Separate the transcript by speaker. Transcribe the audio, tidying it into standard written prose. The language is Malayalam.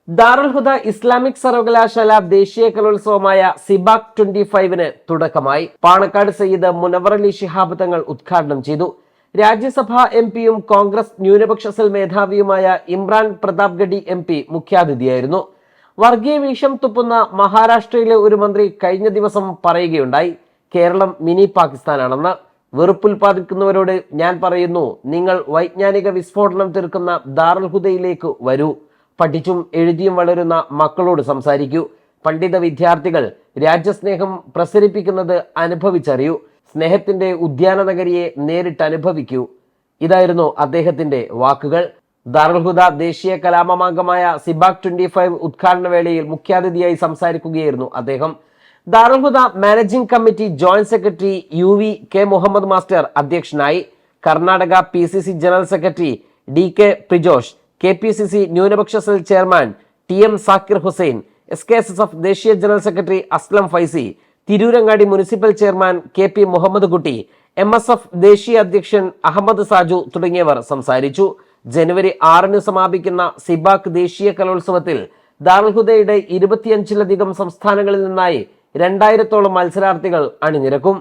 Speaker 1: ദാറുൽ ഹുദ ഇസ്ലാമിക് സർവകലാശാല ദേശീയ കലോത്സവമായ സിബാക് 25-ന് തുടക്കമായി. പാണക്കാട് സയ്യിദ് മുനവർ അലി ശിഹാബ് തങ്ങൾ ഉദ്ഘാടനം ചെയ്തു. രാജ്യസഭാ എംപിയും കോൺഗ്രസ് ന്യൂനപക്ഷ സെൽ മേധാവിയുമായ ഇമ്രാൻ പ്രതാപ് ഗഡി MP മുഖ്യാതിഥിയായിരുന്നു. വർഗീയ വിഷം തുപ്പുന്ന മഹാരാഷ്ട്രയിലെ ഒരു മന്ത്രി കഴിഞ്ഞ ദിവസം പറയുകയുണ്ടായി, കേരളം മിനി പാകിസ്ഥാനാണെന്ന്. വെറുപ്പുൽപാദിക്കുന്നവരോട് ഞാൻ പറയുന്നു, നിങ്ങൾ വൈജ്ഞാനിക വിസ്ഫോടനം തീർക്കുന്ന ദാറുൽ ഹുദയിലേക്ക് വരൂ. പഠിച്ചും എഴുതിയും വളരുന്ന മക്കളോട് സംസാരിക്കൂ. പണ്ഡിത വിദ്യാർത്ഥികൾ രാജ്യസ്നേഹം പ്രസരിപ്പിക്കുന്നത് അനുഭവിച്ചറിയൂ. സ്നേഹത്തിന്റെ ഉദ്യാന നഗരിയെ നേരിട്ട് അനുഭവിക്കൂ. ഇതായിരുന്നു അദ്ദേഹത്തിന്റെ വാക്കുകൾ. ദാറുൽ ഹുദ ദേശീയ കലാമാമാങ്കമായ സിബാക് 25 ഉദ്ഘാടന വേളയിൽ മുഖ്യാതിഥിയായി സംസാരിക്കുകയായിരുന്നു അദ്ദേഹം. Darul Huda managing committee joint secretary UV K Muhammad master അധ്യക്ഷനായി. Karnataka PCC general secretary DK Prijosh, KPCC ന്യൂനപക്ഷ cell chairman TM Zakir Hussain, SKSSF ദേശീയ general secretary Aslam Faizy, Tirurangadi municipal chairman KP Muhammad Kutty, MSF ദേശീയ അധ്യക്ഷൻ അഹമ്മദ് സാജു തുടങ്ങിയവർ സംസാരിച്ചു. ജനുവരി 6-ന് സമാപിക്കുന്ന സിബാക് ദേശീയ കലോത്സവത്തിൽ ദാറുൽ ഹുദയുടെ 25-ലധികം സംസ്ഥാനങ്ങളിൽ നിന്നായി 2000-ഓളം മത്സരാർത്ഥികൾ അണിനിരക്കും.